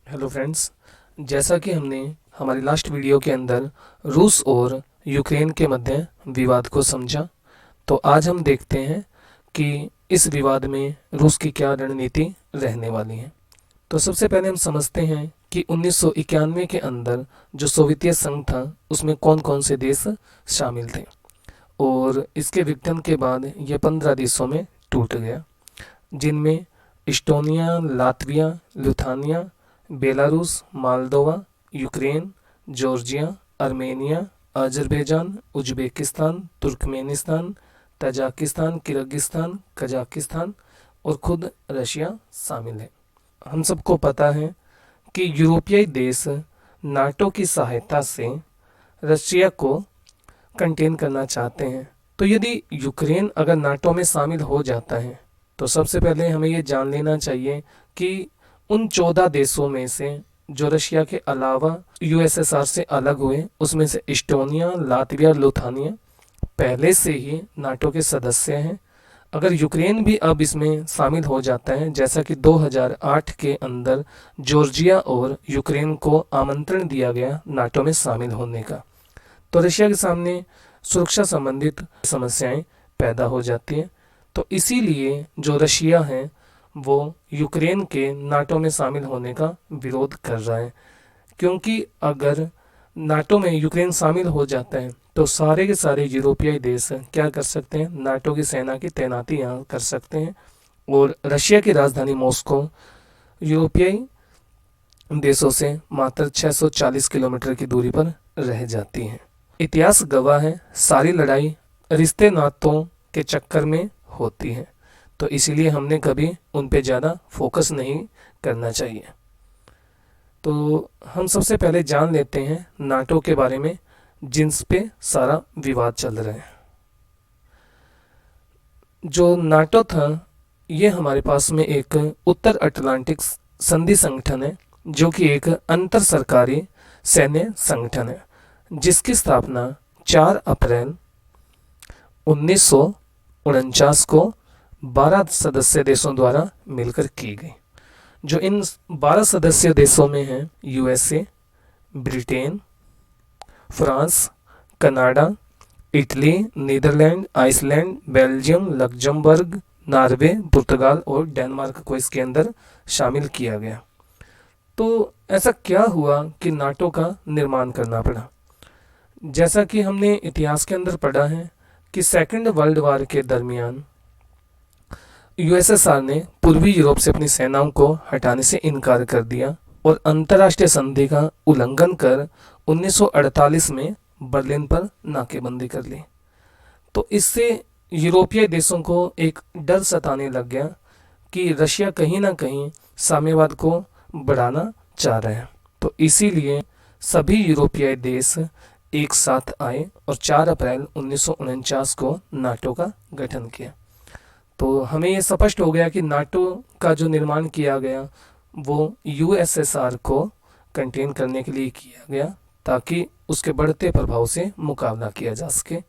Hello friends. जैसा कि हमने हमारी लास्ट वीडियो के अंदर रूस और यूक्रेन के मध्य विवाद को समझा, तो आज हम देखते हैं कि इस विवाद में रूस की क्या रणनीति रहने वाली है। तो सबसे पहले हम समझते हैं कि 1991 के अंदर जो सोवियत संघ था उसमें कौन कौन से देश शामिल थे, और इसके विघटन के बाद ये 15 देशों में टूट गया, जिनमें Estonia, Latvia, Lithuania, Belarus, Moldova, Ukraine, Georgia, Armenia, Azerbaijan, Uzbekistan, Turkmenistan, Tajikistan, Kyrgyzstan, Kazakhstan और खुद रशिया शामिल है। हम सबको पता है कि यूरोपीय देश नाटो की सहायता से रशिया को कंटेन करना चाहते हैं। तो यदि यूक्रेन अगर नाटो में शामिल हो जाता है तो सबसे पहले हमें ये जान लेना चाहिए कि उन 14 देशों में से जो रशिया के अलावा यूएसएसआर से अलग हुए, उसमें से इस्टोनिया, लातविया और लिथुआनिया पहले से ही नाटो के सदस्य हैं। अगर यूक्रेन भी अब इसमें शामिल हो जाता है, जैसा कि 2008 के अंदर जॉर्जिया और यूक्रेन को आमंत्रण दिया गया नाटो में शामिल होने का, तो रशिया के सामने सुरक्षा संबंधित समस्याएं पैदा हो जाती हैं। तो इसीलिए जो रशिया है वो यूक्रेन के नाटो में शामिल होने का विरोध कर रहा है, क्योंकि अगर नाटो में यूक्रेन शामिल हो जाता है तो सारे के सारे यूरोपीय देश क्या कर सकते हैं, नाटो की सेना की तैनाती यहाँ कर सकते हैं, और रशिया की राजधानी मॉस्को यूरोपीय देशों से मात्र 640 किलोमीटर की दूरी पर रह जाती है। इतिहास गवाह है, सारी लड़ाई रिश्ते नातों के चक्कर में होती है, तो इसीलिए हमने कभी उन पे ज़्यादा फोकस नहीं करना चाहिए। तो हम सबसे पहले जान लेते हैं नाटो के बारे में, जिस पे सारा विवाद चल रहा है। जो नाटो था ये हमारे पास में एक उत्तर अटलांटिक संधि संगठन है, जो कि एक अंतर सरकारी सैन्य संगठन है, जिसकी स्थापना 4 अप्रैल 1949 को 12 सदस्य देशों द्वारा मिलकर की गई। जो इन 12 सदस्य देशों में हैं USA, Britain, France, Canada, Italy, Netherlands, Iceland, Belgium, Luxembourg, Norway, पुर्तगाल और डेनमार्क को इसके अंदर शामिल किया गया। तो ऐसा क्या हुआ कि नाटो का निर्माण करना पड़ा? जैसा कि हमने इतिहास के अंदर पढ़ा है कि सेकेंड वर्ल्ड वॉर के दरमियान यूएसएसआर ने पूर्वी यूरोप से अपनी सेनाओं को हटाने से इनकार कर दिया और अंतर्राष्ट्रीय संधि का उल्लंघन कर 1948 में बर्लिन पर नाकेबंदी कर ली। तो इससे यूरोपीय देशों को एक डर सताने लग गया कि रशिया कहीं ना कहीं साम्यवाद को बढ़ाना चाह रहे हैं। तो इसीलिए सभी यूरोपीय देश एक साथ आए और 4 अप्रैल 1949 को नाटो का गठन किया। तो हमें ये स्पष्ट हो गया कि नाटो का जो निर्माण किया गया वो यूएसएसआर को कंटेन करने के लिए किया गया, ताकि उसके बढ़ते प्रभाव से मुकाबला किया जा सके।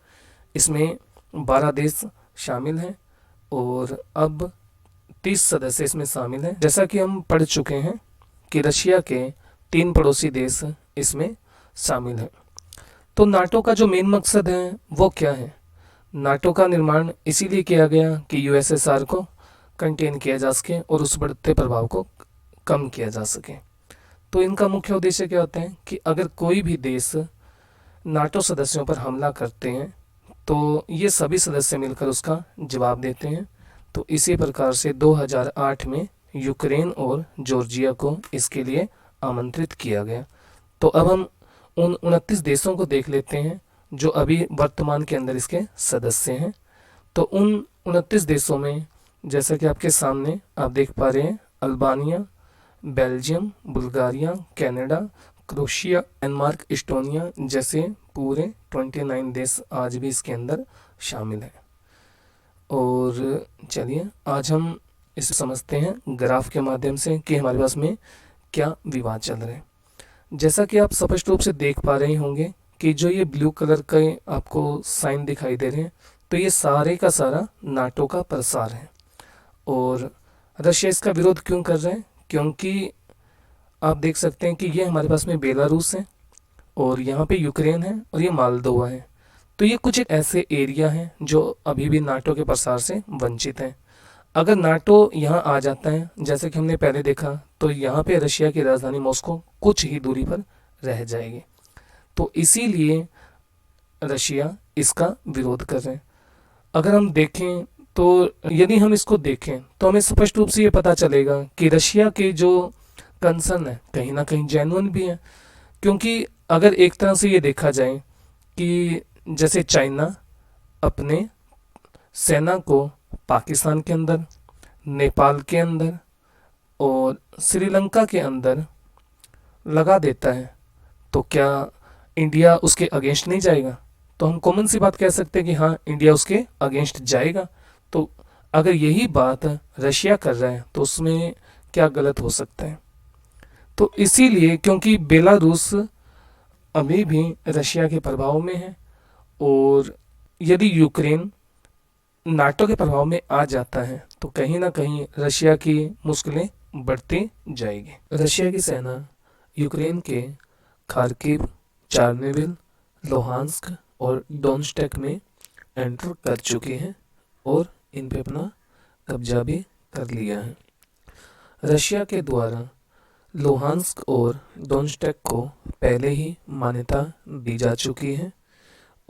इसमें 12 देश शामिल हैं और अब 30 सदस्य इसमें शामिल हैं। जैसा कि हम पढ़ चुके हैं कि रशिया के 3 पड़ोसी देश इसमें शामिल हैं। तो नाटो का जो मेन मकसद है वो क्या है? नाटो का निर्माण इसीलिए किया गया कि यूएसएसआर को कंटेन किया जा सके और उस बढ़ते प्रभाव को कम किया जा सके। तो इनका मुख्य उद्देश्य क्या होता है कि अगर कोई भी देश नाटो सदस्यों पर हमला करते हैं तो ये सभी सदस्य मिलकर उसका जवाब देते हैं। तो इसी प्रकार से 2008 में यूक्रेन और जॉर्जिया को इसके लिए आमंत्रित किया गया। तो अब हम उन 29 देशों को देख लेते हैं जो अभी वर्तमान के अंदर इसके सदस्य हैं। तो उन 29 देशों में जैसा कि आपके सामने आप देख पा रहे हैं, Albania, Belgium, Bulgaria, Canada, Croatia, Denmark, Estonia जैसे पूरे 29 देश आज भी इसके अंदर शामिल हैं। और चलिए आज हम इसे समझते हैं ग्राफ के माध्यम से कि हमारे पास में क्या विवाद चल रहे हैं। जैसा कि आप स्पष्ट रूप से देख पा रहे होंगे कि जो ये ब्लू कलर के आपको साइन दिखाई दे रहे हैं, तो ये सारे का सारा नाटो का प्रसार है। और रशिया इसका विरोध क्यों कर रहे हैं? क्योंकि आप देख सकते हैं कि ये हमारे पास में बेलारूस है और यहाँ पे यूक्रेन है और ये मालदोवा है। तो ये कुछ एक ऐसे एरिया हैं जो अभी भी नाटो के प्रसार से वंचित हैं। अगर नाटो यहाँ आ जाता है, जैसे कि हमने पहले देखा, तो यहाँ पे रशिया की राजधानी मॉस्को कुछ ही दूरी पर रह जाएगी। तो इसीलिए रशिया इसका विरोध कर रहे हैं। अगर हम देखें तो यदि हम इसको देखें तो हमें स्पष्ट रूप से ये पता चलेगा कि रशिया के जो कंसर्न है कहीं ना कहीं जेन्युइन भी है। क्योंकि अगर एक तरह से ये देखा जाए कि जैसे चाइना अपने सेना को पाकिस्तान के अंदर, नेपाल के अंदर और श्रीलंका के अंदर लगा देता है, तो क्या इंडिया उसके अगेंस्ट नहीं जाएगा? तो हम कॉमन सी बात कह सकते हैं कि हाँ, इंडिया उसके अगेंस्ट जाएगा। तो अगर यही बात रशिया कर रहा है तो उसमें क्या गलत हो सकता है? तो इसीलिए, क्योंकि बेलारूस अभी भी रशिया के प्रभाव में है और यदि यूक्रेन नाटो के प्रभाव में आ जाता है तो कहीं ना कहीं रशिया की मुश्किलें बढ़ती जाएगी। रशिया की सेना यूक्रेन के खार्किव, चार्निविल, लोहांस्क और डोनेस्क में एंटर कर चुकी है और इन पे अपना कब्जा भी कर लिया है। रशिया के द्वारा लोहांस्क और डोनेस्क को पहले ही मान्यता दी जा चुकी है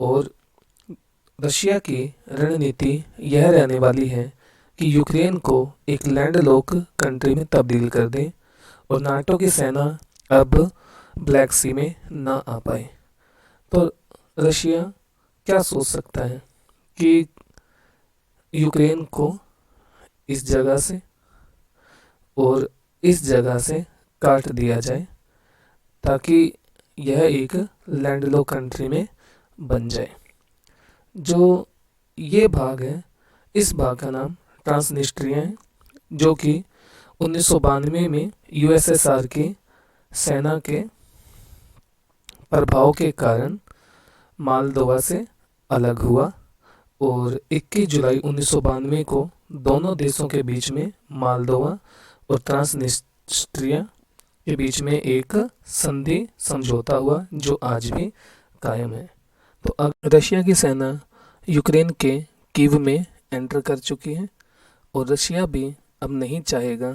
और रशिया की रणनीति यह रहने वाली है कि यूक्रेन को एक लैंडलॉक कंट्री में तब्दील कर दें और नाटो की सेना अब ब्लैक सी में ना आ पाए। तो रशिया क्या सोच सकता है कि यूक्रेन को इस जगह से और इस जगह से काट दिया जाए ताकि यह एक लैंडलॉक कंट्री में बन जाए। जो ये भाग है, इस भाग का नाम ट्रांसनिस्ट्रिया है, जो कि 1992 में यूएसएसआर की सेना के प्रभाव के कारण मालदोवा से अलग हुआ और 21 जुलाई 1992 को दोनों देशों के बीच में मालदोवा और ट्रांसनिस्ट्रिया के बीच में एक संधि समझौता हुआ जो आज भी कायम है। तो अब रशिया की सेना यूक्रेन के कीव में एंटर कर चुकी है और रशिया भी अब नहीं चाहेगा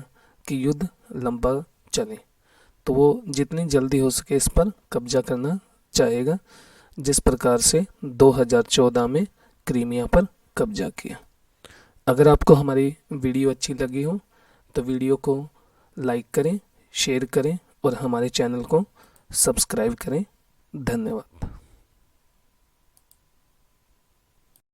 कि युद्ध लंबा चले, तो वो जितनी जल्दी हो सके इस पर कब्जा करना चाहेगा, जिस प्रकार से 2014 में क्रीमिया पर कब्जा किया। अगर आपको हमारी वीडियो अच्छी लगी हो तो वीडियो को लाइक करें, शेयर करें और हमारे चैनल को सब्सक्राइब करें। धन्यवाद।